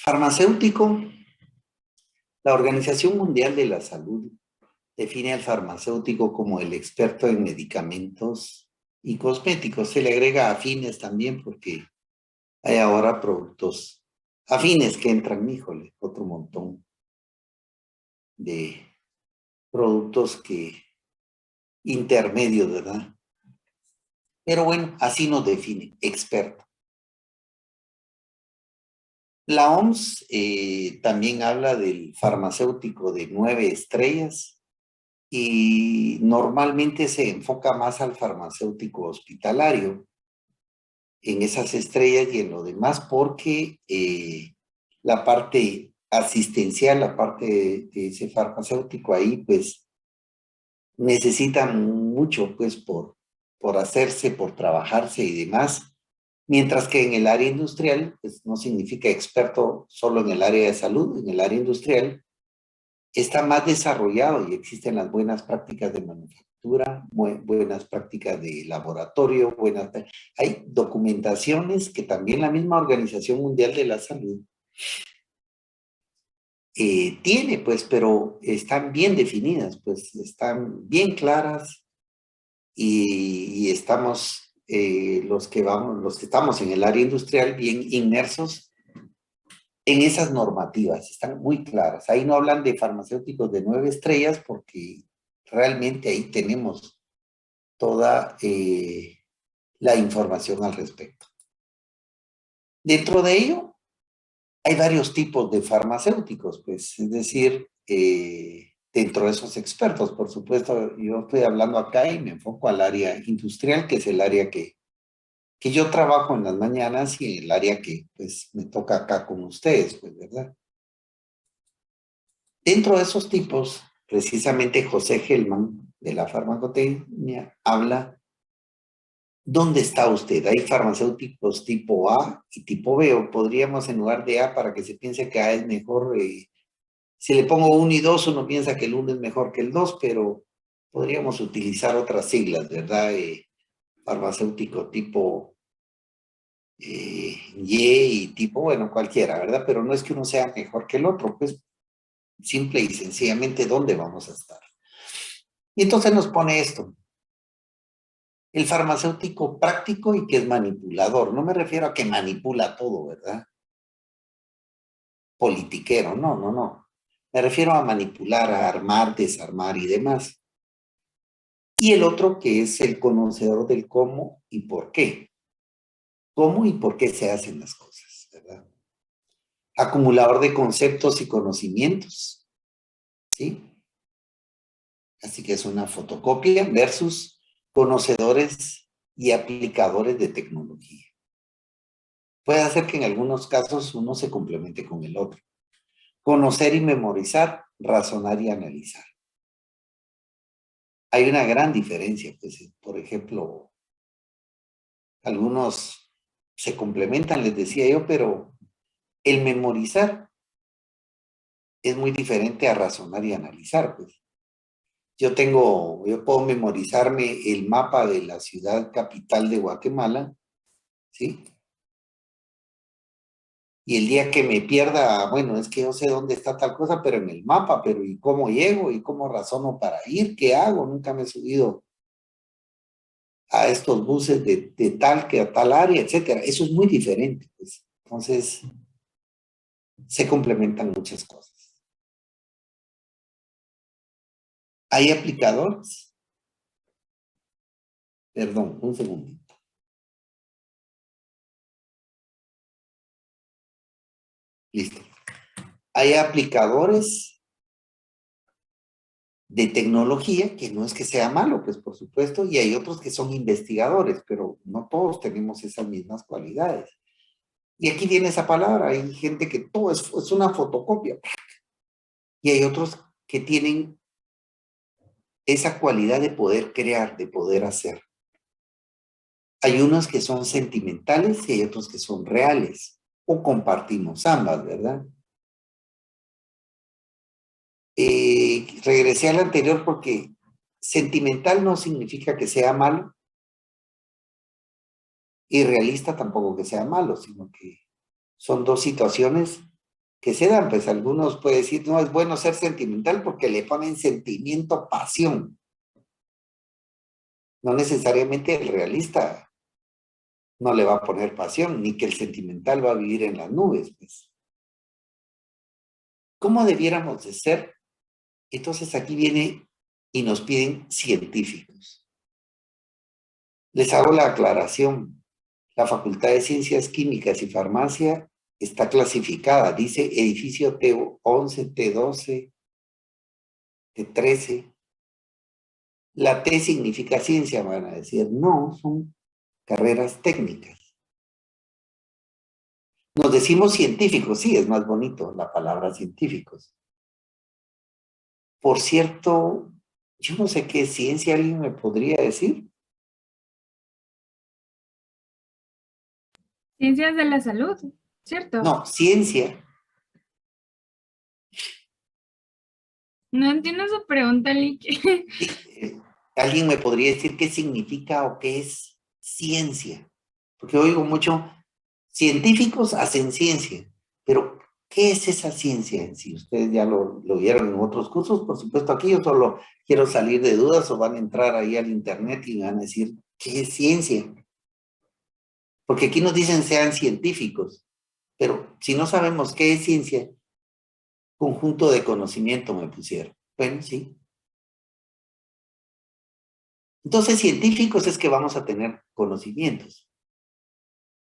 Farmacéutico, la Organización Mundial de la Salud define al farmacéutico como el experto en medicamentos y cosméticos. Se le agrega afines también porque hay ahora productos afines que entran, híjole, otro montón de productos que intermedios, ¿verdad? Pero bueno, así nos define, experto. La OMS también habla del farmacéutico de 9 estrellas y normalmente se enfoca más al farmacéutico hospitalario en esas estrellas y en lo demás porque la parte asistencial, la parte de ese farmacéutico ahí, pues necesita mucho pues por hacerse, por trabajarse y demás. Mientras que en el área industrial, pues no significa experto solo en el área de salud, en el área industrial está más desarrollado y existen las buenas prácticas de manufactura, buenas prácticas de laboratorio, hay documentaciones que también la misma Organización Mundial de la Salud tiene, pues, pero están bien definidas, pues, están bien claras y estamos, los que estamos en el área industrial, bien inmersos en esas normativas, están muy claras. Ahí no hablan de farmacéuticos de 9 estrellas porque realmente ahí tenemos toda la información al respecto. Dentro de ello, hay varios tipos de farmacéuticos, pues, es decir, dentro de esos expertos, por supuesto, yo estoy hablando acá y me enfoco al área industrial, que es el área que yo trabajo en las mañanas y el área que, pues, me toca acá con ustedes, pues, ¿verdad? Dentro de esos tipos, precisamente José Hellman, de la farmacotecnia, habla, ¿dónde está usted? Hay farmacéuticos tipo A y tipo B, o podríamos en lugar de A, para que se piense que A es mejor, si le pongo 1 y 2, uno piensa que el 1 es mejor que el 2, pero podríamos utilizar otras siglas, ¿verdad? Farmacéutico tipo Y y tipo, bueno, cualquiera, ¿verdad? Pero no es que uno sea mejor que el otro, pues simple y sencillamente, ¿dónde vamos a estar? Y entonces nos pone esto, el farmacéutico práctico y que es manipulador. No me refiero a que manipula todo, ¿verdad? Politiquero, no, no, no. Me refiero a manipular, a armar, desarmar y demás. Y el otro que es el conocedor del cómo y por qué. Cómo y por qué se hacen las cosas, ¿verdad? Acumulador de conceptos y conocimientos, ¿sí? Así que es una fotocopia versus conocedores y aplicadores de tecnología. Puede hacer que en algunos casos uno se complemente con el otro. Conocer y memorizar, razonar y analizar. Hay una gran diferencia, pues, por ejemplo, algunos se complementan, les decía yo, pero el memorizar es muy diferente a razonar y analizar, pues. Yo puedo memorizarme el mapa de la ciudad capital de Guatemala, ¿sí? Y el día que me pierda, bueno, es que yo sé dónde está tal cosa, pero en el mapa, pero ¿y cómo llego? ¿Y cómo razono para ir? ¿Qué hago? Nunca me he subido a estos buses de tal que a tal área, etcétera. Eso es muy diferente, pues. Entonces, se complementan muchas cosas. ¿Hay aplicadores? Perdón, un segundito. Listo. Hay aplicadores de tecnología, que no es que sea malo, pues por supuesto, y hay otros que son investigadores, pero no todos tenemos esas mismas cualidades. Y aquí viene esa palabra, hay gente que todo es una fotocopia, y hay otros que tienen esa cualidad de poder crear, de poder hacer. Hay unos que son sentimentales y hay otros que son reales, o compartimos ambas, ¿verdad? Regresé al anterior porque sentimental no significa que sea malo, y realista tampoco que sea malo, sino que son dos situaciones que se dan, pues algunos pueden decir, no es bueno ser sentimental porque le ponen sentimiento, pasión. No necesariamente el realista no le va a poner pasión, ni que el sentimental va a vivir en las nubes, pues. ¿Cómo debiéramos de ser? Entonces aquí viene y nos piden científicos. Les hago la aclaración. La Facultad de Ciencias Químicas y Farmacia está clasificada. Dice edificio T11, T12, T13. La T significa ciencia, van a decir. No, son carreras técnicas. Nos decimos científicos, sí, es más bonito la palabra científicos. Por cierto, yo no sé qué ciencia alguien me podría decir. Ciencias de la salud, ¿cierto? No, ciencia. No entiendo su pregunta, Lick. Alguien me podría decir qué significa o qué es ciencia. Porque oigo mucho, científicos hacen ciencia, pero ¿qué es esa ciencia en sí? Ustedes ya lo vieron en otros cursos, por supuesto, aquí yo solo quiero salir de dudas o van a entrar ahí al internet y van a decir, ¿qué es ciencia? Porque aquí nos dicen sean científicos, pero si no sabemos qué es ciencia, conjunto de conocimiento me pusieron. Bueno, sí. Entonces, científicos es que vamos a tener conocimientos.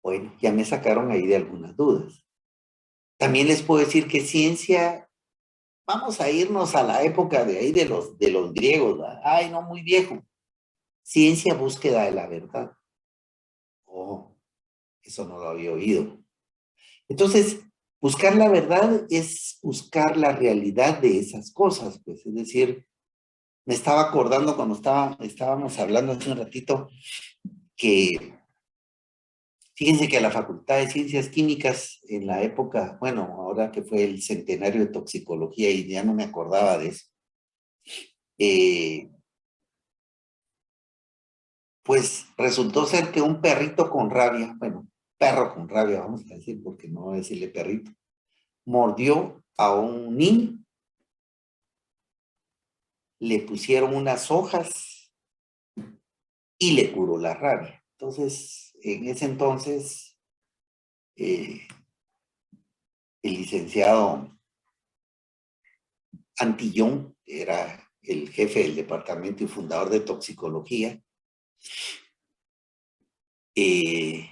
Bueno, ya me sacaron ahí de algunas dudas. También les puedo decir que ciencia, vamos a irnos a la época de ahí de los griegos, ¿verdad? Ay, no, muy viejo. Ciencia, búsqueda de la verdad. Oh, eso no lo había oído. Entonces, buscar la verdad es buscar la realidad de esas cosas, pues, es decir, me estaba acordando cuando estábamos hablando hace un ratito que, fíjense que a la Facultad de Ciencias Químicas en la época, bueno, ahora que fue el centenario de toxicología y ya no me acordaba de eso, eh, pues resultó ser que un perrito con rabia, bueno, perro con rabia, vamos a decir, porque no voy a decirle perrito, mordió a un niño, le pusieron unas hojas y le curó la rabia. Entonces, en ese entonces, eh, el licenciado Antillón era el jefe del departamento y fundador de toxicología. eh,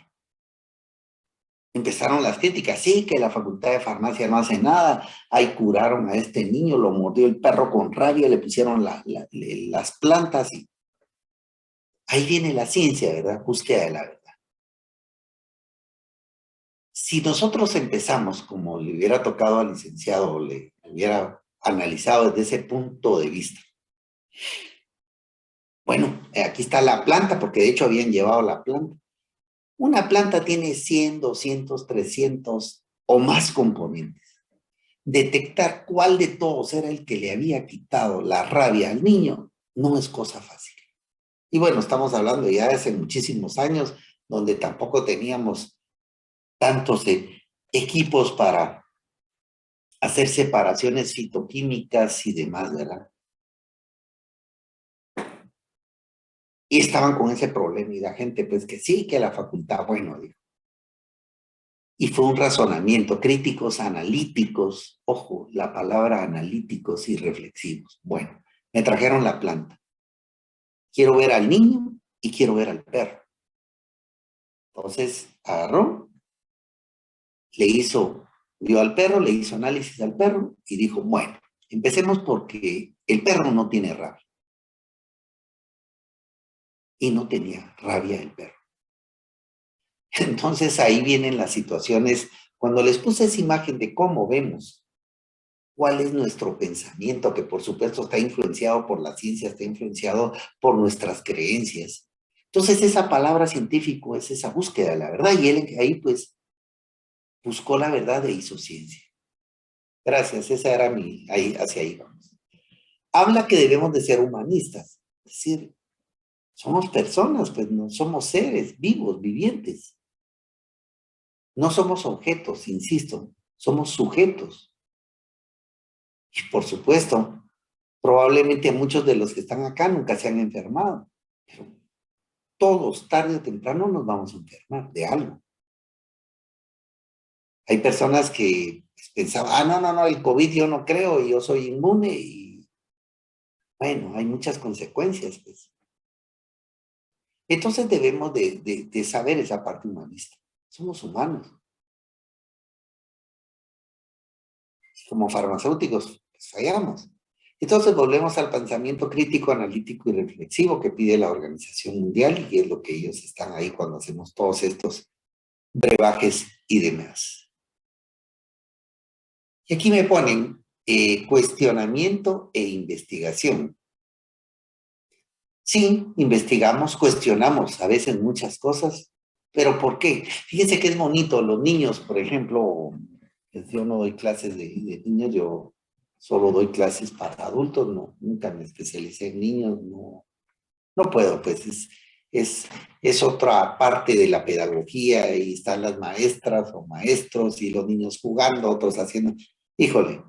Empezaron las críticas, sí, que la facultad de farmacia no hace nada, ahí curaron a este niño, lo mordió el perro con rabia, le pusieron las plantas y ahí viene la ciencia, ¿verdad? Búsqueda de la verdad. Si nosotros empezamos como le hubiera tocado al licenciado o le hubiera analizado desde ese punto de vista, bueno, aquí está la planta, porque de hecho habían llevado la planta. Una planta tiene 100, 200, 300 o más componentes. Detectar cuál de todos era el que le había quitado la rabia al niño no es cosa fácil. Y bueno, estamos hablando ya de hace muchísimos años, donde tampoco teníamos tantos equipos para hacer separaciones fitoquímicas y demás, ¿verdad? Y estaban con ese problema y la gente, pues que sí, que la facultad, bueno, dijo. Y fue un razonamiento, críticos, analíticos, ojo, la palabra analíticos y reflexivos. Bueno, me trajeron la planta. Quiero ver al niño y quiero ver al perro. Entonces agarró, vio al perro, le hizo análisis al perro y dijo, bueno, empecemos porque el perro no tiene rabia. Y no tenía rabia el perro. Entonces ahí vienen las situaciones, cuando les puse esa imagen de cómo vemos, cuál es nuestro pensamiento, que por supuesto está influenciado por la ciencia, está influenciado por nuestras creencias. Entonces esa palabra científico es esa búsqueda de la verdad y él ahí pues buscó la verdad e hizo ciencia. Gracias, esa era ahí, hacia ahí vamos. Habla que debemos de ser humanistas, es decir, somos personas, pues no somos seres vivos, vivientes. No somos objetos, insisto, somos sujetos. Y por supuesto, probablemente muchos de los que están acá nunca se han enfermado, pero todos, tarde o temprano, nos vamos a enfermar de algo. Hay personas que pensaban, no, el COVID yo no creo, y yo soy inmune, y bueno, hay muchas consecuencias, pues. Entonces debemos de saber esa parte humanista. Somos humanos. Como farmacéuticos, pues fallamos. Entonces volvemos al pensamiento crítico, analítico y reflexivo que pide la Organización Mundial, y es lo que ellos están ahí cuando hacemos todos estos brebajes y demás. Y aquí me ponen cuestionamiento e investigación. Sí, investigamos, cuestionamos a veces muchas cosas, pero ¿por qué? Fíjense que es bonito, los niños, por ejemplo, pues yo no doy clases de niños, yo solo doy clases para adultos, no, nunca me especialicé en niños, no puedo, pues es otra parte de la pedagogía, y están las maestras o maestros y los niños jugando, otros haciendo, híjole,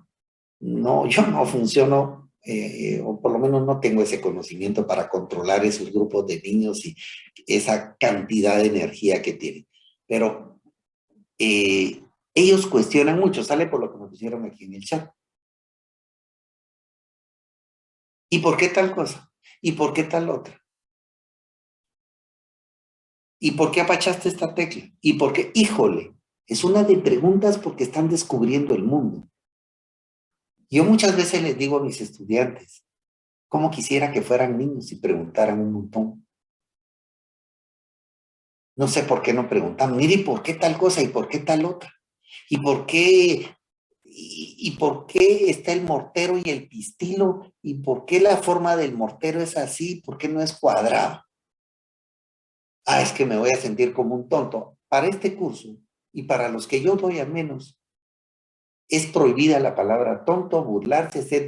no, yo no funciono, o por lo menos no tengo ese conocimiento para controlar esos grupos de niños y esa cantidad de energía que tienen. Pero ellos cuestionan mucho, sale por lo que me pusieron aquí en el chat. ¿Y por qué tal cosa? ¿Y por qué tal otra? ¿Y por qué apachaste esta tecla? ¿Y por qué? Híjole, es una de preguntas porque están descubriendo el mundo. Yo muchas veces les digo a mis estudiantes, ¿cómo quisiera que fueran niños y preguntaran un montón? No sé por qué no preguntan, mire, ¿y por qué tal cosa? ¿Y por qué tal otra? ¿Y por qué, y por qué está el mortero y el pistilo? ¿Y por qué la forma del mortero es así? ¿Por qué no es cuadrado? Ah, es que me voy a sentir como un tonto. Para este curso, y para los que yo doy al menos, es prohibida la palabra tonto, burlarse, ser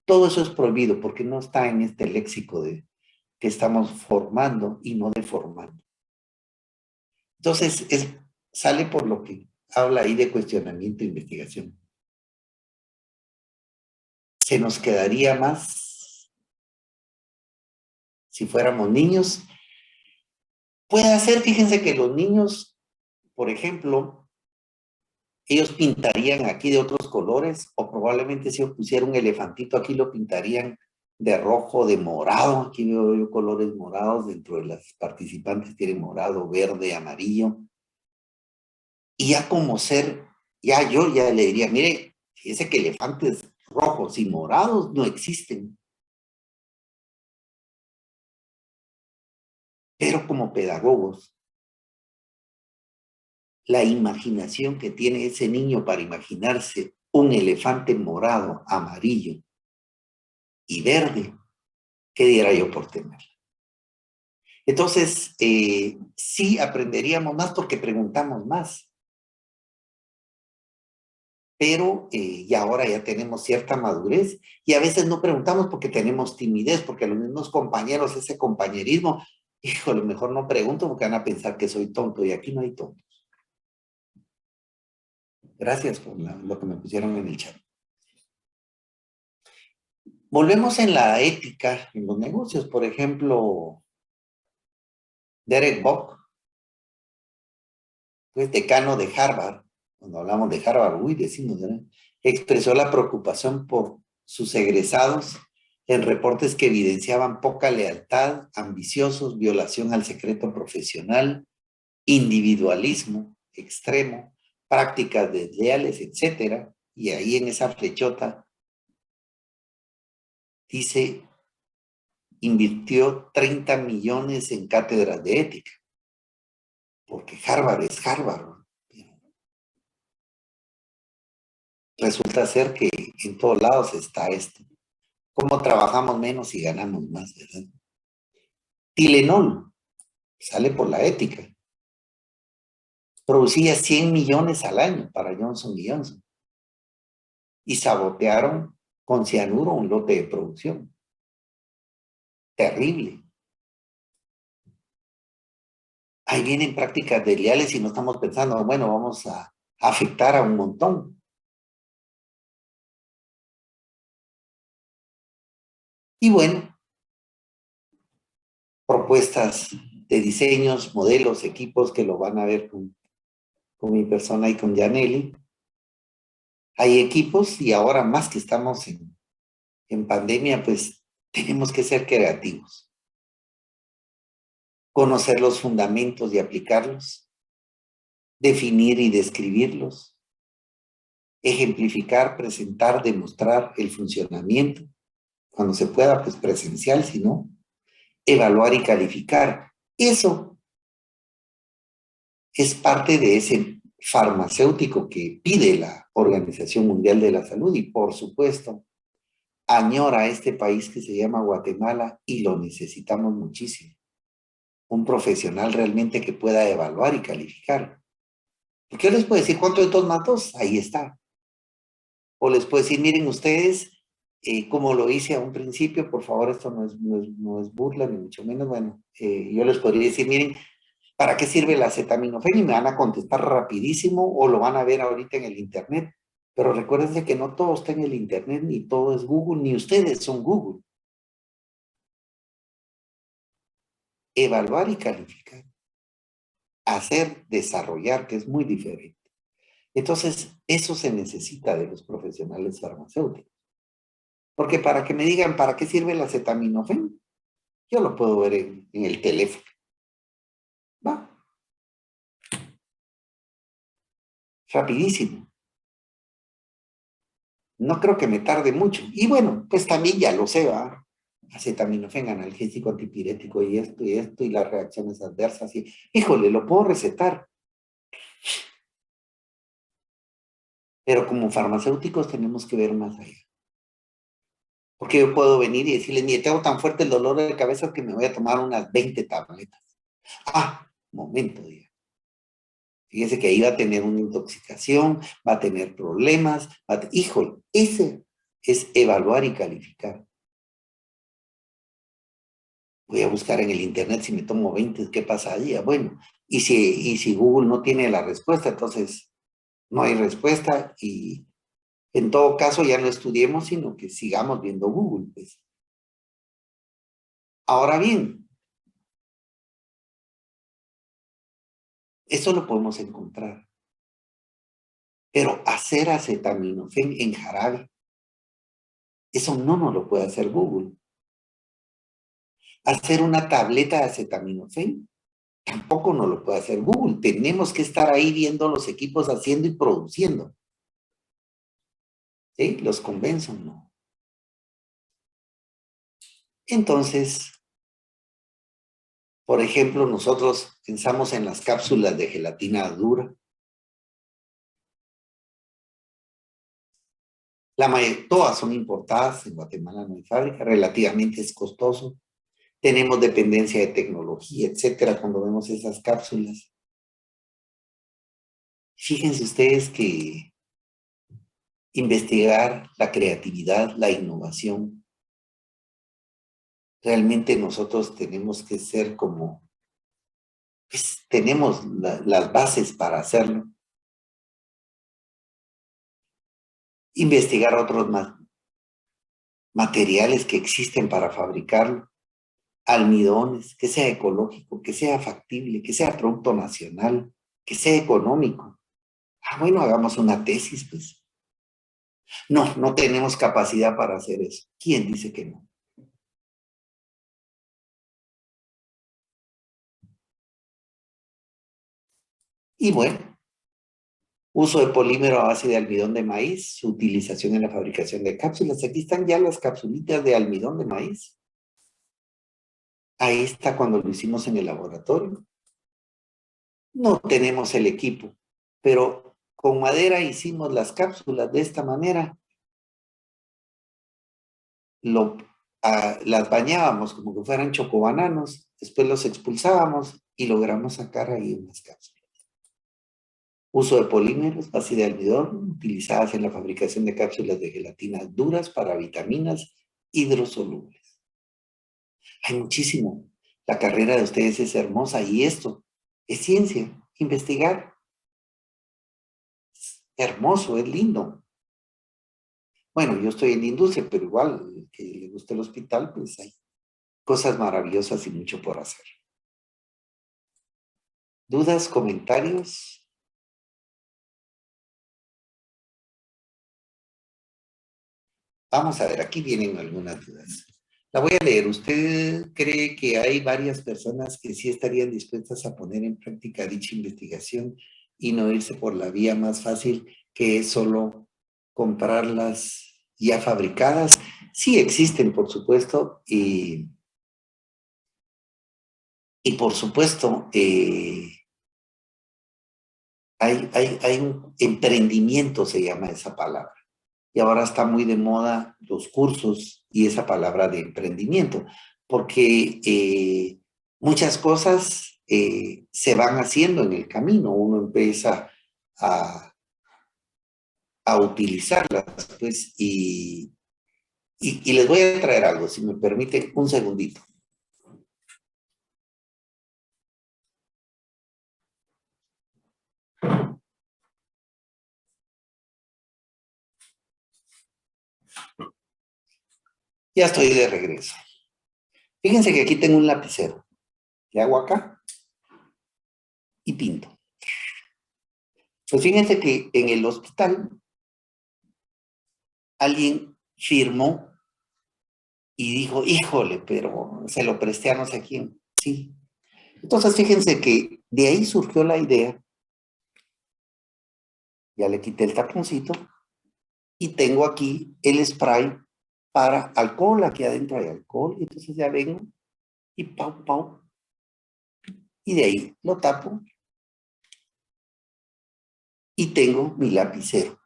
todo eso es prohibido porque no está en este léxico que estamos formando y no deformando. Entonces, sale por lo que habla ahí de cuestionamiento e investigación. Se nos quedaría más si fuéramos niños. Puede ser, fíjense que los niños, por ejemplo, ellos pintarían aquí de otros colores, o probablemente si yo pusiera un elefantito aquí lo pintarían de rojo, de morado. Aquí veo yo colores morados, dentro de las participantes tienen morado, verde, amarillo. Y ya como ser, yo ya le diría, mire, fíjese que elefantes rojos y morados no existen. Pero como pedagogos, la imaginación que tiene ese niño para imaginarse un elefante morado, amarillo y verde, ¿qué diera yo por temer? Entonces, sí aprenderíamos más porque preguntamos más. Pero ya ahora ya tenemos cierta madurez y a veces no preguntamos porque tenemos timidez, porque los mismos compañeros, ese compañerismo, híjole, mejor no pregunto porque van a pensar que soy tonto, y aquí no hay tontos. Gracias por lo que me pusieron en el chat. Volvemos en la ética, en los negocios. Por ejemplo, Derek Bock, pues decano de Harvard, cuando hablamos de Harvard, decimos, ¿verdad? Expresó la preocupación por sus egresados en reportes que evidenciaban poca lealtad, ambiciosos, violación al secreto profesional, individualismo extremo, prácticas desleales, etcétera. Y ahí en esa flechota dice, invirtió 30 millones en cátedras de ética, porque Harvard es Harvard. Resulta ser que en todos lados está esto. ¿Cómo trabajamos menos y ganamos más, verdad? Tylenol, sale por la ética. Producía 100 millones al año para Johnson & Johnson. Y sabotearon con cianuro un lote de producción. Terrible. Ahí vienen prácticas desleales y no estamos pensando, bueno, vamos a afectar a un montón. Y bueno, propuestas de diseños, modelos, equipos que lo van a ver con mi persona y con Yaneli. Hay equipos y ahora más que estamos en pandemia, pues tenemos que ser creativos, conocer los fundamentos y aplicarlos, definir y describirlos, ejemplificar, presentar, demostrar el funcionamiento, cuando se pueda, pues presencial, si no, evaluar y calificar. Eso es parte de ese farmacéutico que pide la Organización Mundial de la Salud y, por supuesto, añora a este país que se llama Guatemala y lo necesitamos muchísimo. Un profesional realmente que pueda evaluar y calificar. Porque yo les puedo decir, ¿cuánto de 2 más 2? Ahí está. O les puedo decir, miren ustedes, como lo hice a un principio, por favor, esto no es burla, ni mucho menos, bueno, yo les podría decir, miren, ¿para qué sirve la acetaminofén? Y me van a contestar rapidísimo o lo van a ver ahorita en el internet. Pero recuérdense que no todo está en el internet, ni todo es Google, ni ustedes son Google. Evaluar y calificar. Hacer, desarrollar, que es muy diferente. Entonces, eso se necesita de los profesionales farmacéuticos. Porque para que me digan, ¿para qué sirve el acetaminofén? Yo lo puedo ver en el teléfono. Va, rapidísimo. No creo que me tarde mucho. Y bueno, pues también ya lo sé, ¿va? Acetaminofén, analgésico, antipirético y esto, y las reacciones adversas. Y, híjole, lo puedo recetar. Pero como farmacéuticos tenemos que ver más allá. Porque yo puedo venir y decirles, ni tengo tan fuerte el dolor de cabeza que me voy a tomar unas 20 tabletas. Ah, momento, diga. Fíjese que ahí va a tener una intoxicación, va a tener problemas. Híjole, ese es evaluar y calificar. Voy a buscar en el internet si me tomo 20, ¿qué pasaría? Bueno, y si Google no tiene la respuesta, entonces no hay respuesta y en todo caso ya no estudiemos, sino que sigamos viendo Google, pues. Ahora bien, eso lo podemos encontrar, pero hacer acetaminofén en jarabe, eso no nos lo puede hacer Google. Hacer una tableta de acetaminofén, tampoco nos lo puede hacer Google. Tenemos que estar ahí viendo los equipos haciendo y produciendo. ¿Sí? Los convenzo, ¿no? Entonces, por ejemplo, nosotros pensamos en las cápsulas de gelatina dura. Todas son importadas, en Guatemala no hay fábrica, relativamente es costoso. Tenemos dependencia de tecnología, etcétera, cuando vemos esas cápsulas. Fíjense ustedes que investigar la creatividad, la innovación, realmente nosotros tenemos que ser como, pues, tenemos las bases para hacerlo. Investigar otros materiales que existen para fabricarlo, almidones, que sea ecológico, que sea factible, que sea producto nacional, que sea económico. Ah, bueno, hagamos una tesis, pues. No, no tenemos capacidad para hacer eso. ¿Quién dice que no? Y bueno, uso de polímero a base de almidón de maíz, su utilización en la fabricación de cápsulas. Aquí están ya las capsulitas de almidón de maíz. Ahí está cuando lo hicimos en el laboratorio. No tenemos el equipo, pero con madera hicimos las cápsulas de esta manera. Las bañábamos como que fueran chocobananos, después los expulsábamos y logramos sacar ahí unas cápsulas. Uso de polímeros, base de almidón, utilizadas en la fabricación de cápsulas de gelatinas duras para vitaminas hidrosolubles. Hay muchísimo. La carrera de ustedes es hermosa y esto es ciencia, investigar. hermoso, es lindo. Bueno, yo estoy en la industria, pero igual, el que le guste el hospital, pues hay cosas maravillosas y mucho por hacer. ¿Dudas, comentarios? Vamos a ver, aquí vienen algunas dudas. La voy a leer. ¿Usted cree que hay varias personas que sí estarían dispuestas a poner en práctica dicha investigación y no irse por la vía más fácil, que es solo comprarlas ya fabricadas? Sí existen, por supuesto, y por supuesto, hay un emprendimiento, se llama esa palabra. Y ahora está muy de moda los cursos y esa palabra de emprendimiento, porque muchas cosas se van haciendo en el camino. Uno empieza a, a utilizarlas, pues, y les voy a traer algo, si me permite un segundito. Ya estoy de regreso. Fíjense que aquí tengo un lapicero. Le hago acá y pinto. Pues fíjense que en el hospital alguien firmó y dijo, híjole, pero se lo presté a no sé quién. Sí. Entonces fíjense que de ahí surgió la idea, ya le quité el taponcito y tengo aquí el spray para alcohol, aquí adentro hay alcohol, y entonces ya vengo y pau, pau, y de ahí lo tapo y tengo mi lapicero.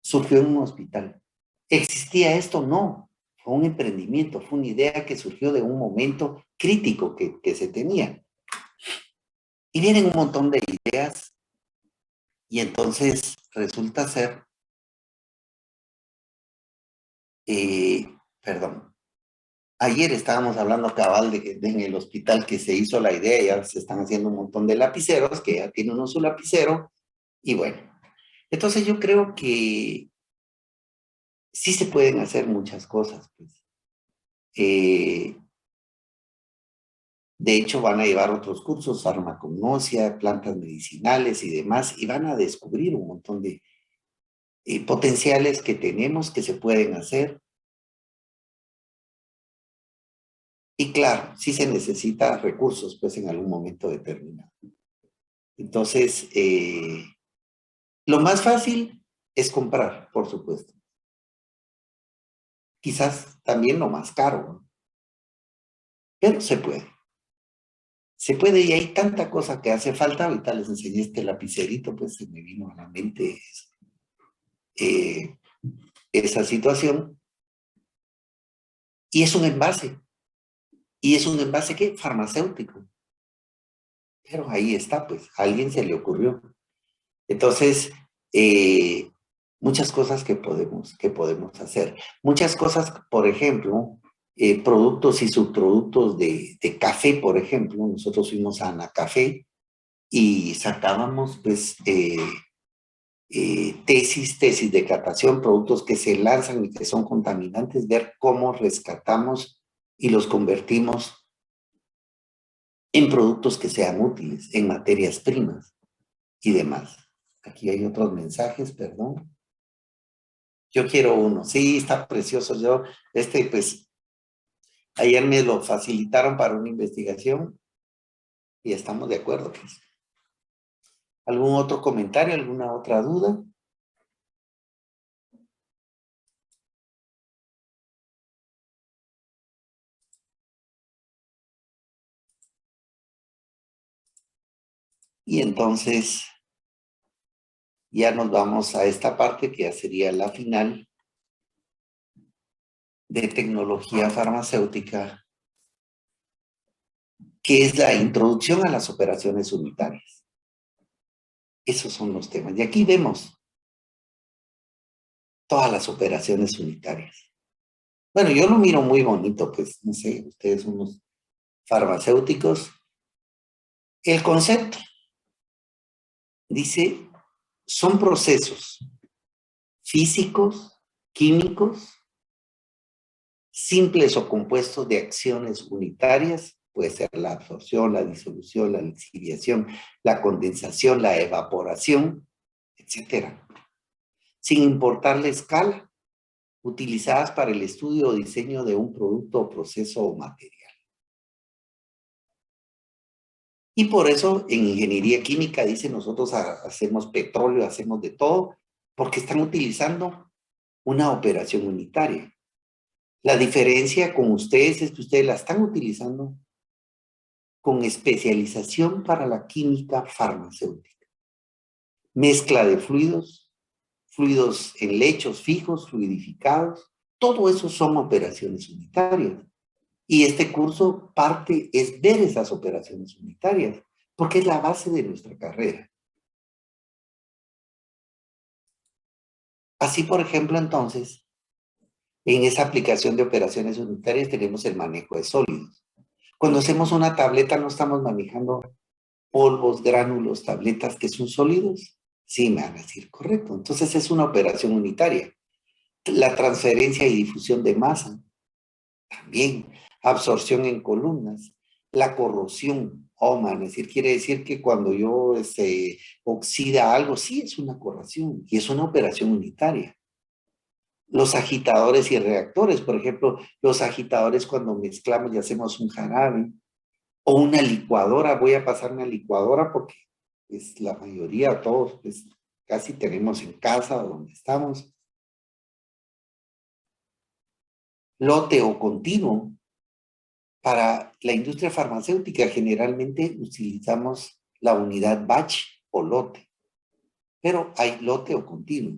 Surgió en un hospital. ¿Existía esto? No. Fue un emprendimiento, fue una idea que surgió de un momento crítico que se tenía. Y vienen un montón de ideas y entonces resulta ser, perdón, ayer estábamos hablando cabal de en el hospital que se hizo la idea, ya se están haciendo un montón de lapiceros, que ya tiene uno su lapicero, y bueno, entonces yo creo que sí se pueden hacer muchas cosas, pues. Eh, de hecho, van a llevar otros cursos, farmacognosia, plantas medicinales y demás, y van a descubrir un montón de potenciales que tenemos que se pueden hacer. Y claro, sí se necesita recursos, pues, en algún momento determinado. Entonces, lo más fácil es comprar, por supuesto. Quizás también lo más caro, ¿no? Pero se puede. Se puede y hay tanta cosa que hace falta. Ahorita les enseñé este lapicerito, pues se me vino a la mente eh, esa situación. Y es un envase. ¿Y es un envase qué? Farmacéutico. Pero ahí está, pues, a alguien se le ocurrió. Entonces, eh, muchas cosas que podemos hacer. Muchas cosas, por ejemplo, productos y subproductos de café, por ejemplo. Nosotros fuimos a Anacafé y sacábamos, pues, tesis de catación, productos que se lanzan y que son contaminantes, ver cómo rescatamos y los convertimos en productos que sean útiles, en materias primas y demás. Aquí hay otros mensajes, perdón. Yo quiero uno. Sí, está precioso. Yo, pues, ayer me lo facilitaron para una investigación y estamos de acuerdo, pues. ¿Algún otro comentario? ¿Alguna otra duda? Y entonces ya nos vamos a esta parte que ya sería la final de tecnología farmacéutica, que es la introducción a las operaciones unitarias. Esos son los temas. Y aquí vemos todas las operaciones unitarias. Bueno, yo lo miro muy bonito, pues, no sé, ustedes son los farmacéuticos. El concepto dice son procesos físicos, químicos, simples o compuestos de acciones unitarias, puede ser la absorción, la disolución, la lixiviación, la condensación, la evaporación, etcétera, sin importar la escala, utilizadas para el estudio o diseño de un producto, proceso o material. Y por eso en ingeniería química dice nosotros hacemos petróleo, hacemos de todo, porque están utilizando una operación unitaria. La diferencia con ustedes es que ustedes la están utilizando con especialización para la química farmacéutica. Mezcla de fluidos, fluidos en lechos fijos, fluidificados, todo eso son operaciones unitarias. Y este curso parte es ver esas operaciones unitarias, porque es la base de nuestra carrera. Así, por ejemplo, entonces, en esa aplicación de operaciones unitarias tenemos el manejo de sólidos. Cuando hacemos una tableta no estamos manejando polvos, gránulos, tabletas que son sólidos. Sí, me van a decir, correcto. Entonces es una operación unitaria. La transferencia y difusión de masa, también. Absorción en columnas. La corrosión, es decir, quiere decir que cuando yo oxida algo, sí es una corrosión y es una operación unitaria. Los agitadores y reactores, por ejemplo, los agitadores cuando mezclamos y hacemos un jarabe, o una licuadora, voy a pasar una licuadora porque pues, la mayoría, todos, pues, casi tenemos en casa donde estamos. Lote o continuo. Para la industria farmacéutica generalmente utilizamos la unidad batch o lote, pero hay lote o continuo.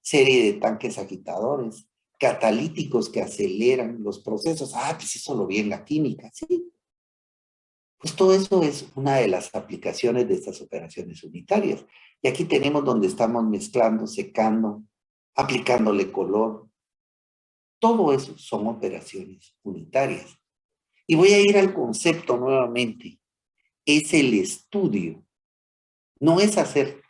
Serie de tanques agitadores, catalíticos que aceleran los procesos. Pues eso lo vi en la química, sí. Pues todo eso es una de las aplicaciones de estas operaciones unitarias. Y aquí tenemos donde estamos mezclando, secando, aplicándole color. Todo eso son operaciones unitarias. Y voy a ir al concepto nuevamente. Es el estudio. No es hacer,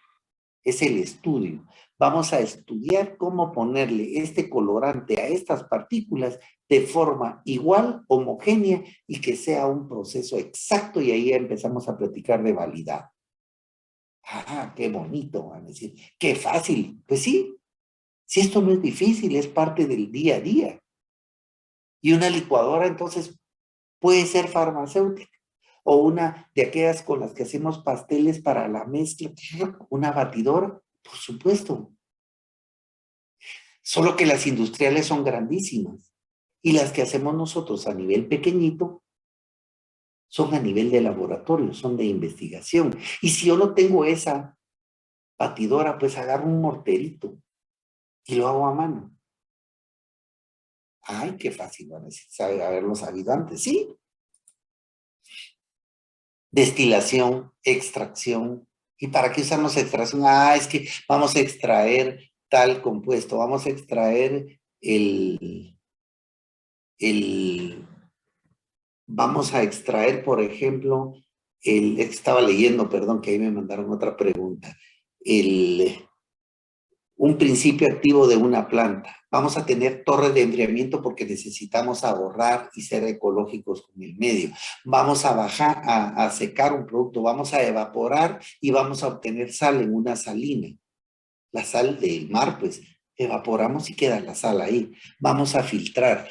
es el estudio. Vamos a estudiar cómo ponerle este colorante a estas partículas de forma igual, homogénea y que sea un proceso exacto y ahí empezamos a platicar de validad. Qué bonito, van a decir, qué fácil. Pues sí, si esto no es difícil, es parte del día a día. Y una licuadora entonces puede ser farmacéutica o una de aquellas con las que hacemos pasteles para la mezcla, una batidora, por supuesto. Solo que las industriales son grandísimas y las que hacemos nosotros a nivel pequeñito son a nivel de laboratorio, son de investigación. Y si yo no tengo esa batidora, pues agarro un morterito y lo hago a mano. Qué fácil, van a decir, sabe haberlo sabido antes, ¿sí? Destilación, extracción. ¿Y para qué usamos extracción? Es que vamos a extraer tal compuesto, vamos a extraer vamos a extraer, por ejemplo, estaba leyendo, perdón, que ahí me mandaron otra pregunta, un principio activo de una planta. Vamos a tener torres de enfriamiento porque necesitamos ahorrar y ser ecológicos con el medio. Vamos a bajar, a secar un producto, vamos a evaporar y vamos a obtener sal en una salina. La sal del mar, pues, evaporamos y queda la sal ahí. Vamos a filtrar.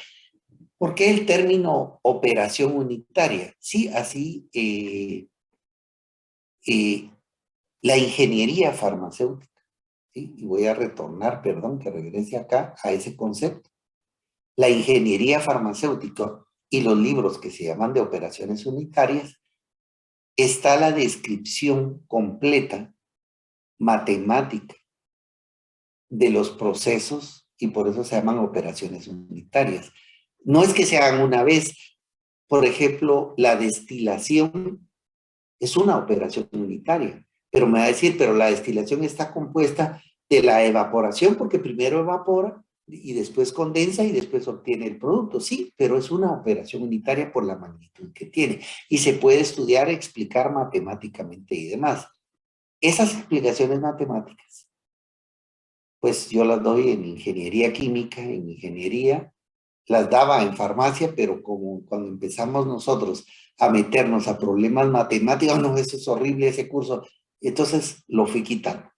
¿Por qué el término operación unitaria? Sí, así la ingeniería farmacéutica. ¿Sí? Y voy a retornar, perdón, que regrese acá a ese concepto. La ingeniería farmacéutica y los libros que se llaman de operaciones unitarias, está la descripción completa, matemática, de los procesos y por eso se llaman operaciones unitarias. No es que se hagan una vez. Por ejemplo, la destilación es una operación unitaria. Pero me va a decir, pero la destilación está compuesta de la evaporación, porque primero evapora y después condensa y después obtiene el producto. Sí, pero es una operación unitaria por la magnitud que tiene. Y se puede estudiar, explicar matemáticamente y demás. Esas explicaciones matemáticas, pues yo las doy en ingeniería química, en ingeniería, las daba en farmacia, pero como cuando empezamos nosotros a meternos a problemas matemáticos, no, eso es horrible ese curso, entonces lo fui quitando.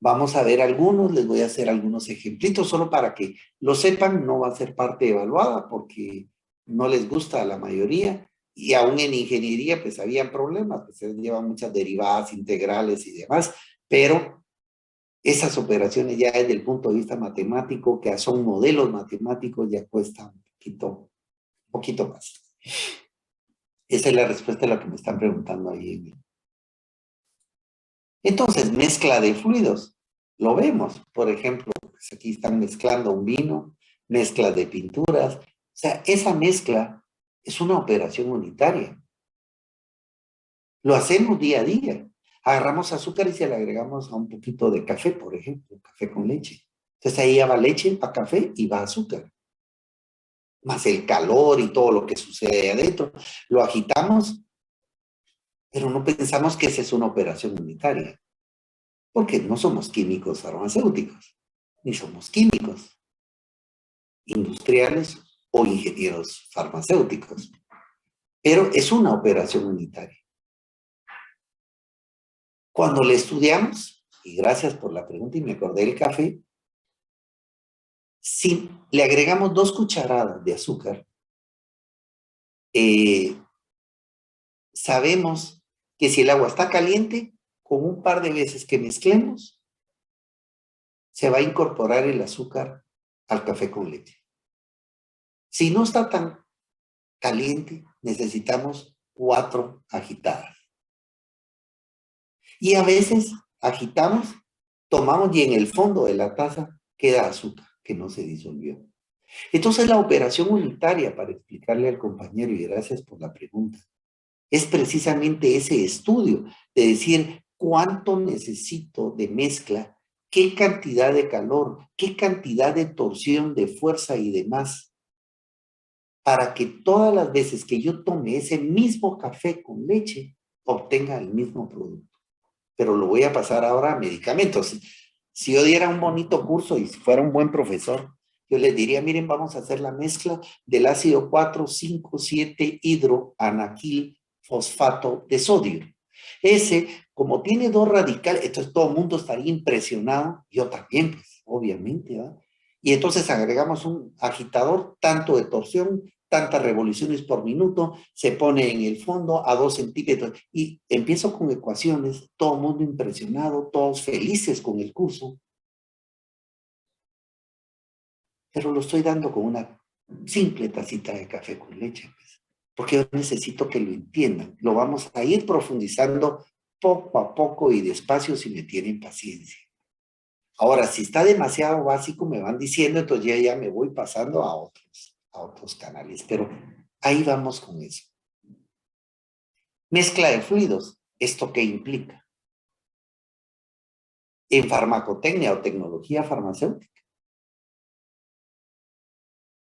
Vamos a ver algunos, les voy a hacer algunos ejemplitos, solo para que lo sepan, no va a ser parte evaluada porque no les gusta a la mayoría, y aún en ingeniería pues habían problemas, pues se llevan muchas derivadas integrales y demás, pero esas operaciones ya desde el punto de vista matemático, que son modelos matemáticos, ya cuesta un poquito más. Esa es la respuesta a lo que me están preguntando ahí. Entonces, mezcla de fluidos. Lo vemos, por ejemplo, pues aquí están mezclando un vino, mezcla de pinturas. O sea, esa mezcla es una operación unitaria. Lo hacemos día a día. Agarramos azúcar y se le agregamos a un poquito de café, por ejemplo, café con leche. Entonces ahí ya va leche, va café y va azúcar. Más el calor y todo lo que sucede ahí adentro. Lo agitamos, pero no pensamos que esa es una operación unitaria, porque no somos químicos farmacéuticos, ni somos químicos industriales o ingenieros farmacéuticos, pero es una operación unitaria. Cuando le estudiamos, y gracias por la pregunta y me acordé del café, si le agregamos 2 cucharadas de azúcar, sabemos que si el agua está caliente, con un par de veces que mezclemos, se va a incorporar el azúcar al café con leche. Si no está tan caliente, necesitamos 4 agitadas. Y a veces agitamos, tomamos y en el fondo de la taza queda azúcar que no se disolvió. Entonces la operación unitaria, para explicarle al compañero, y gracias por la pregunta, es precisamente ese estudio de decir cuánto necesito de mezcla, qué cantidad de calor, qué cantidad de torsión, de fuerza y demás, para que todas las veces que yo tome ese mismo café con leche, obtenga el mismo producto. Pero lo voy a pasar ahora a medicamentos. Si yo diera un bonito curso y si fuera un buen profesor, yo les diría, miren, vamos a hacer la mezcla del ácido 4,5,7 hidroanaquil fosfato de sodio. Ese, como tiene 2 radicales, entonces todo el mundo estaría impresionado, yo también, pues, obviamente, ¿verdad? Y entonces agregamos un agitador, tanto de torsión, tantas revoluciones por minuto, se pone en el fondo a 2 centímetros y empiezo con ecuaciones, todo el mundo impresionado, todos felices con el curso, pero lo estoy dando con una simple tacita de café con leche, pues, porque yo necesito que lo entiendan. Lo vamos a ir profundizando poco a poco y despacio si me tienen paciencia. Ahora, si está demasiado básico, me van diciendo, entonces ya me voy pasando a otros canales, pero ahí vamos con eso. Mezcla de fluidos, ¿esto qué implica? En farmacotecnia o tecnología farmacéutica.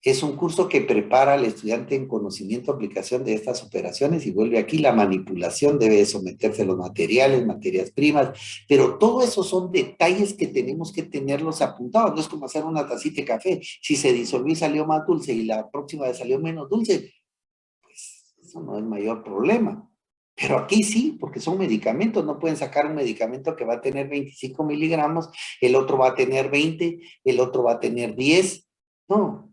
Es un curso que prepara al estudiante en conocimiento, aplicación de estas operaciones y vuelve aquí la manipulación, debe someterse a los materiales, materias primas, pero todo eso son detalles que tenemos que tenerlos apuntados. No es como hacer una tacita de café. Si se disolvió y salió más dulce y la próxima vez salió menos dulce, pues eso no es mayor problema. Pero aquí sí, porque son medicamentos, no pueden sacar un medicamento que va a tener 25 miligramos, el otro va a tener 20, el otro va a tener 10. No,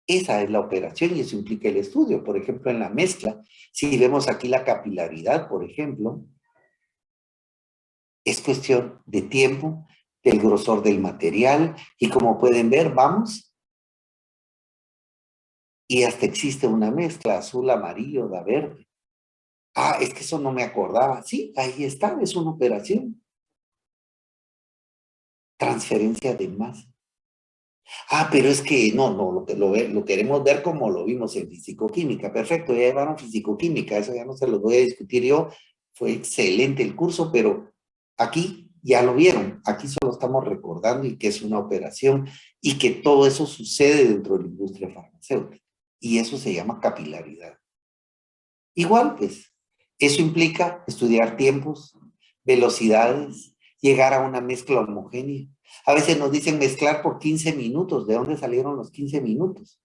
esa es la operación y eso implica el estudio. Por ejemplo, en la mezcla, si vemos aquí la capilaridad, por ejemplo, es cuestión de tiempo, del grosor del material y como pueden ver, vamos, y hasta existe una mezcla azul, amarillo, da verde. Ah, es que eso no me acordaba. Sí, ahí está, es una operación. Transferencia de masa. Ah, pero es que no, lo queremos ver como lo vimos en fisicoquímica. Perfecto, ya llevaron fisicoquímica, eso ya no se los voy a discutir yo. Fue excelente el curso, pero aquí ya lo vieron. Aquí solo estamos recordando y que es una operación y que todo eso sucede dentro de la industria farmacéutica. Y eso se llama capilaridad. Igual, pues, Eso implica estudiar tiempos, velocidades, llegar a una mezcla homogénea. A veces nos dicen mezclar por 15 minutos. ¿De dónde salieron los 15 minutos?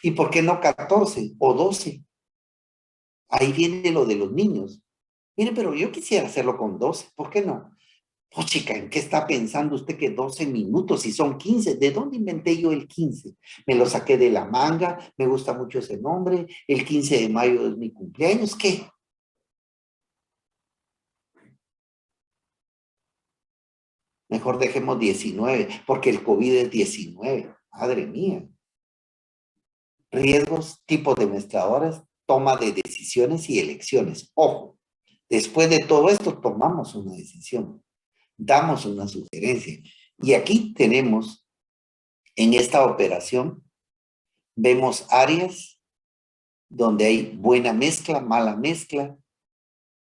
¿Y por qué no 14 o 12? Ahí viene lo de los niños. Mire, pero yo quisiera hacerlo con 12. ¿Por qué no? Oh, chica, ¿en qué está pensando usted que 12 minutos y son 15? ¿De dónde inventé yo el 15? Me lo saqué de la manga, me gusta mucho ese nombre, el 15 de mayo es mi cumpleaños, ¿qué? Mejor dejemos 19, porque el COVID es 19. Madre mía. Riesgos, tipos de mezcladoras, toma de decisiones y elecciones. Ojo, después de todo esto tomamos una decisión, damos una sugerencia. Y aquí tenemos, en esta operación, vemos áreas donde hay buena mezcla, mala mezcla,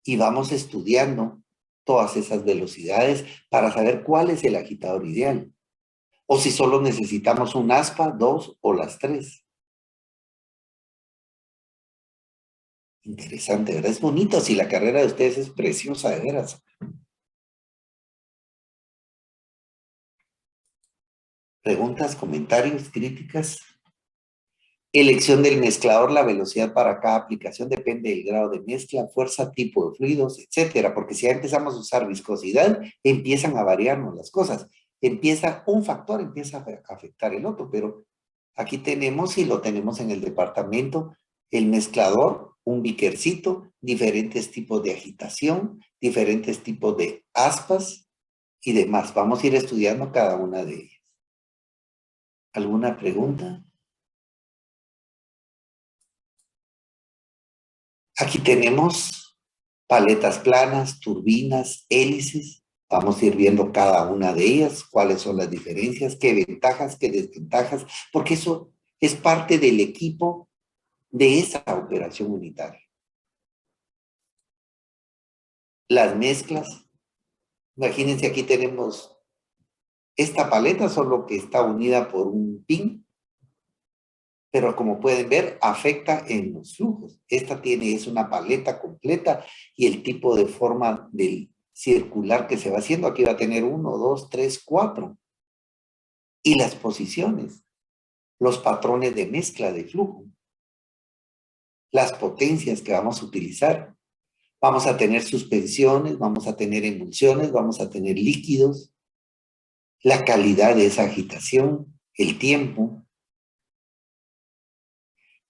y vamos estudiando todas esas velocidades para saber cuál es el agitador ideal. O si solo necesitamos un aspa, dos o las tres. Interesante, ¿verdad? Es bonito, si la carrera de ustedes es preciosa, de veras. Preguntas, comentarios, críticas. Elección del mezclador, la velocidad para cada aplicación depende del grado de mezcla, fuerza, tipo de fluidos, etcétera. Porque si ya empezamos a usar viscosidad, empiezan a variarnos las cosas. Empieza un factor, empieza a afectar el otro, pero aquí tenemos, y lo tenemos en el departamento, el mezclador, un bikercito, diferentes tipos de agitación, diferentes tipos de aspas y demás. Vamos a ir estudiando cada una de ellas. ¿Alguna pregunta? Aquí tenemos paletas planas, turbinas, hélices. Vamos a ir viendo cada una de ellas, cuáles son las diferencias, qué ventajas, qué desventajas, porque eso es parte del equipo de esa operación unitaria. Las mezclas. Imagínense, aquí tenemos esta paleta, solo que está unida por un pin, pero como pueden ver, afecta en los flujos. Esta es una paleta completa y el tipo de forma del circular que se va haciendo, aquí va a tener 1, 2, 3, 4. Y las posiciones, los patrones de mezcla de flujo, las potencias que vamos a utilizar. Vamos a tener suspensiones, vamos a tener emulsiones, vamos a tener líquidos, la calidad de esa agitación, el tiempo.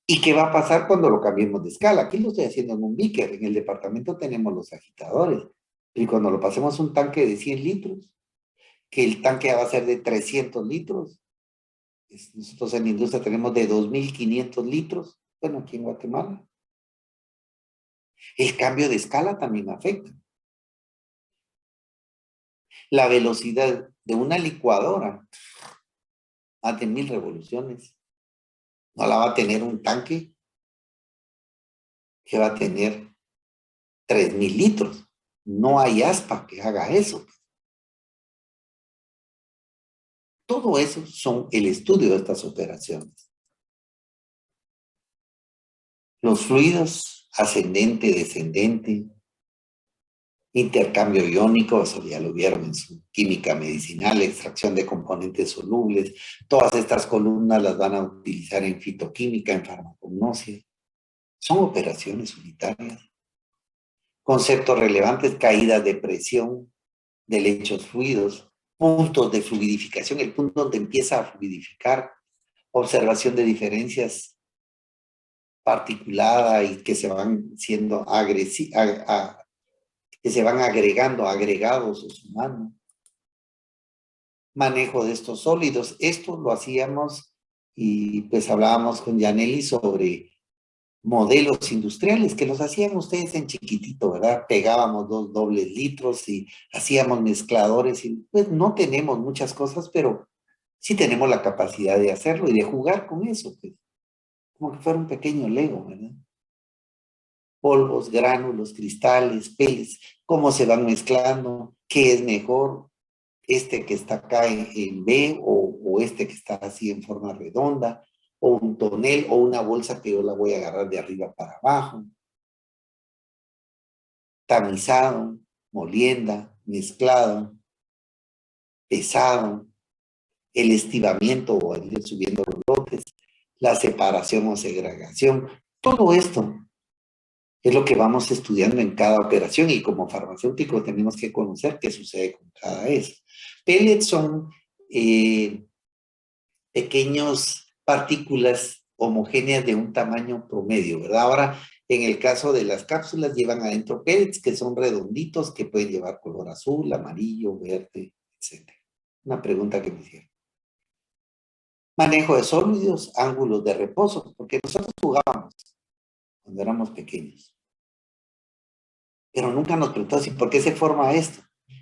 ¿Y qué va a pasar cuando lo cambiemos de escala? Aquí lo estoy haciendo en un beaker. En el departamento tenemos los agitadores. Y cuando lo pasemos a un tanque de 100 litros, que el tanque va a ser de 300 litros. Nosotros en la industria tenemos de 2.500 litros. Bueno, aquí en Guatemala. El cambio de escala también afecta. La velocidad de una licuadora, más de 1000 revoluciones. No la va a tener un tanque que va a tener 3000 litros. No hay aspa que haga eso. Todo eso son el estudio de estas operaciones. Los fluidos, ascendente, descendente, intercambio iónico, eso ya lo vieron en su química medicinal, extracción de componentes solubles. Todas estas columnas las van a utilizar en fitoquímica, en farmacognosia. Son operaciones unitarias. Conceptos relevantes, caídas de presión de lechos fluidos, puntos de fluidificación, el punto donde empieza a fluidificar, observación de diferencias particulada y que se van siendo que se van agregando, agregados o sumando. Manejo de estos sólidos. Esto lo hacíamos y pues hablábamos con Yaneli sobre modelos industriales que los hacían ustedes en chiquitito, ¿verdad? Pegábamos 2 dobles litros y hacíamos mezcladores y pues no tenemos muchas cosas, pero sí tenemos la capacidad de hacerlo y de jugar con eso, pues, como que fuera un pequeño Lego, ¿verdad? Polvos, gránulos, cristales, peles, cómo se van mezclando, qué es mejor, este que está acá en B o este que está así en forma redonda, o un tonel o una bolsa que yo la voy a agarrar de arriba para abajo. tamizado, molienda, mezclado, pesado, el estivamiento o el ir subiendo los lotes, la separación o segregación. Todo esto es lo que vamos estudiando en cada operación y como farmacéutico tenemos que conocer qué sucede con cada eso. Pellets son pequeños partículas homogéneas de un tamaño promedio, ¿verdad? Ahora, en el caso de las cápsulas, llevan adentro pellets que son redonditos, que pueden llevar color azul, amarillo, verde, etc. Una pregunta que me hicieron. Manejo de sólidos, ángulos de reposo, porque nosotros jugábamos cuando éramos pequeños. Pero nunca nos preguntó si por qué se forma esto.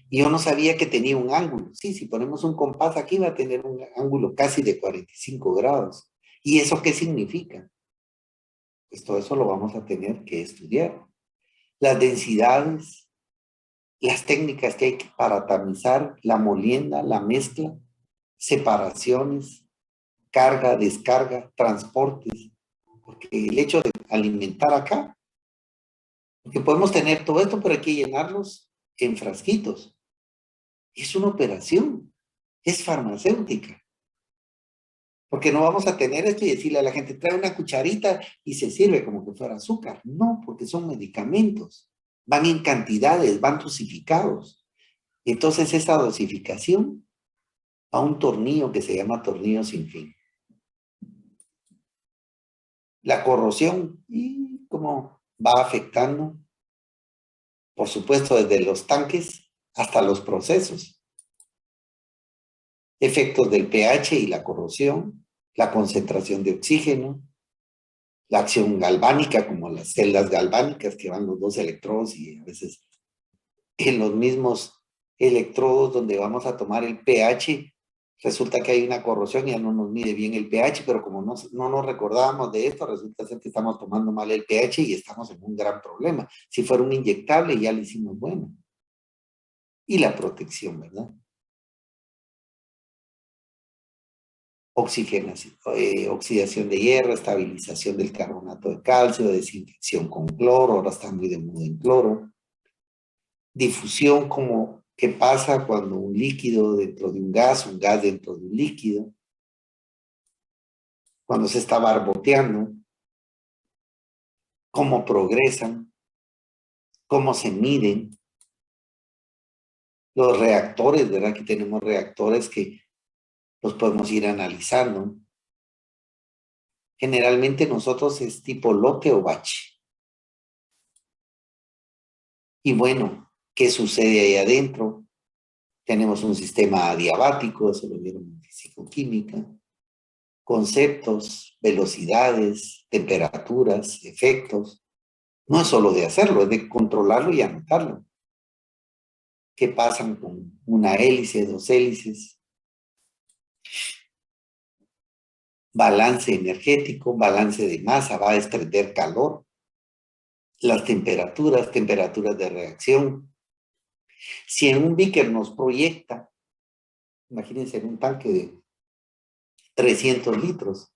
Y yo no sabía que tenía un ángulo. Sí, si ponemos un compás aquí va a tener un ángulo casi de 45 grados. ¿Y eso qué significa? Pues todo eso lo vamos a tener que estudiar. Las densidades, las técnicas que hay para tamizar, la molienda, la mezcla, separaciones, carga, descarga, transportes. Porque el hecho de alimentar acá, porque podemos tener todo esto, pero hay que llenarlos en frasquitos. Es una operación, es farmacéutica. Porque no vamos a tener esto y decirle a la gente, trae una cucharita y se sirve como que fuera azúcar. No, porque son medicamentos. Van en cantidades, van dosificados. Entonces esa dosificación a un tornillo que se llama tornillo sin fin. La corrosión y cómo va afectando, por supuesto, desde los tanques hasta los procesos. Efectos del pH y la corrosión, la concentración de oxígeno, la acción galvánica, como las celdas galvánicas que van los dos electrodos y a veces en los mismos electrodos donde vamos a tomar el pH, resulta que hay una corrosión y ya no nos mide bien el pH, pero como no nos recordábamos de esto, resulta ser que estamos tomando mal el pH y estamos en un gran problema. Si fuera un inyectable ya le hicimos bueno. Y la protección, ¿verdad? Oxidación de hierro, estabilización del carbonato de calcio, desinfección con cloro, ahora está muy de moda en cloro. Difusión, como qué pasa cuando un líquido dentro de un gas dentro de un líquido, cuando se está barboteando, cómo progresan, cómo se miden. Los reactores, ¿verdad? Aquí tenemos reactores que los podemos ir analizando. Generalmente nosotros es tipo lote o batch. Y bueno, ¿qué sucede ahí adentro? Tenemos un sistema adiabático, eso lo vieron en físico-química. Conceptos, velocidades, temperaturas, efectos. No es solo de hacerlo, es de controlarlo y anotarlo. ¿Qué pasan con una hélice, dos hélices? Balance energético, balance de masa, va a desprender calor. Las temperaturas, temperaturas de reacción. Si en un beaker nos proyecta, imagínense en un tanque de 300 litros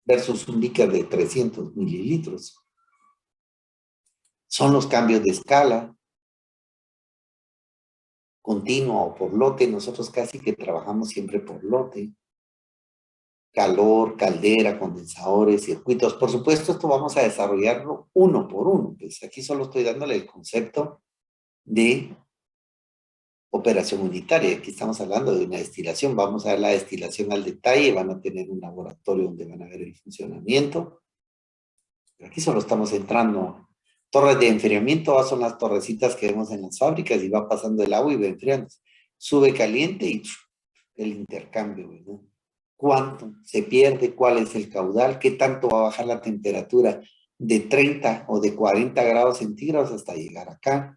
versus un beaker de 300 mililitros. Son los cambios de escala, continua o por lote. Nosotros casi que trabajamos siempre por lote. Calor, caldera, condensadores, circuitos. Por supuesto, esto vamos a desarrollarlo uno por uno. Pues aquí solo estoy dándole el concepto de operación unitaria. Aquí estamos hablando de una destilación. Vamos a ver la destilación al detalle. Van a tener un laboratorio donde van a ver el funcionamiento. Pero aquí solo estamos entrando. Torres de enfriamiento son las torrecitas que vemos en las fábricas y va pasando el agua y va enfriando. Sube caliente y el intercambio, ¿verdad? ¿Cuánto se pierde? ¿Cuál es el caudal? ¿Qué tanto va a bajar la temperatura de 30 o de 40 grados centígrados hasta llegar acá?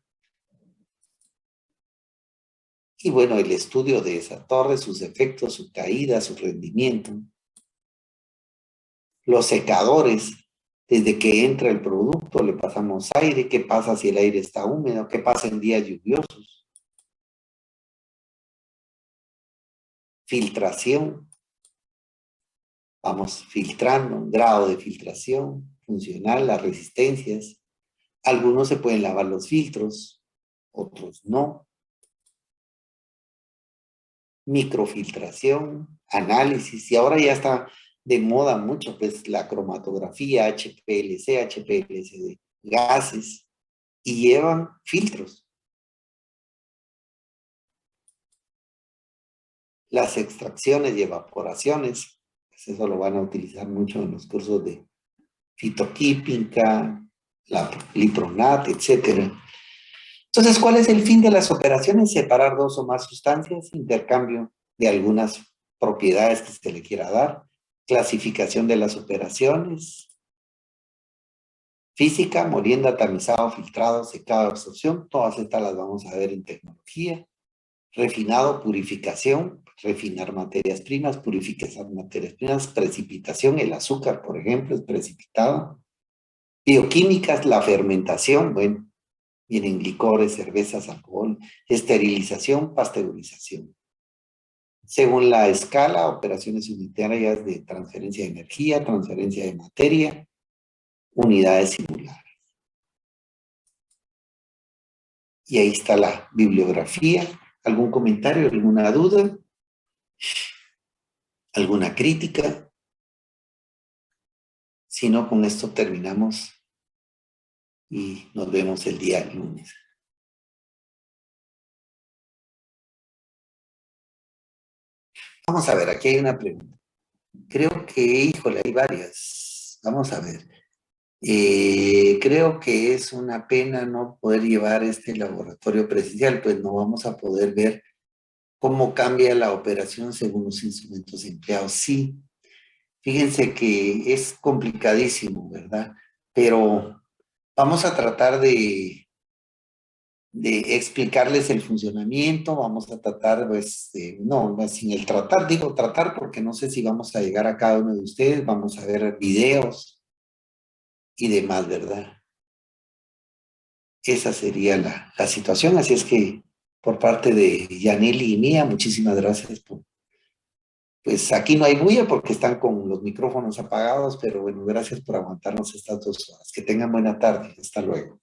Y bueno, el estudio de esa torre, sus efectos, su caída, su rendimiento. Los secadores, desde que entra el producto, le pasamos aire. ¿Qué pasa si el aire está húmedo? ¿Qué pasa en días lluviosos? Filtración. Vamos filtrando, un grado de filtración funcional, las resistencias, Algunos se pueden lavar los filtros, otros no. Microfiltración, análisis, y ahora ya está de moda mucho, pues la cromatografía, HPLC, HPLC de gases, y llevan filtros. Las extracciones y evaporaciones, pues eso lo van a utilizar mucho en los cursos de fitoquímica, la lipronat, etcétera. Entonces, ¿cuál es el fin de las operaciones? Separar dos o más sustancias, intercambio de algunas propiedades que se le quiera dar, clasificación de las operaciones, física, molienda, tamizado, filtrado, secado, absorción, todas estas las vamos a ver en tecnología. Refinado, purificación, refinar materias primas, purificar materias primas, precipitación, el azúcar, por ejemplo, es precipitado. Bioquímicas, la fermentación, bueno, vienen licores, cervezas, alcohol, esterilización, pasteurización. Según la escala, operaciones unitarias de transferencia de energía, transferencia de materia, unidades singulares. Y ahí está la bibliografía. ¿Algún comentario, alguna duda? ¿Alguna crítica? Si no, con esto terminamos y nos vemos el día lunes. Vamos a ver, aquí hay una pregunta. Creo que, híjole, hay varias. Vamos a ver. Creo que es una pena no poder llevar este laboratorio presencial, pues no vamos a poder ver cómo cambia la operación según los instrumentos empleados. Sí, fíjense que es complicadísimo, ¿verdad? Pero vamos a tratar de explicarles el funcionamiento, vamos a tratar, pues, no, sin el tratar, digo tratar porque no sé si vamos a llegar a cada uno de ustedes, vamos a ver videos y demás, ¿verdad? Esa sería la situación, así es que por parte de Yaneli y mía, muchísimas gracias por, pues aquí no hay bulla porque están con los micrófonos apagados, pero bueno, gracias por aguantarnos estas 2 horas. Que tengan buena tarde, hasta luego.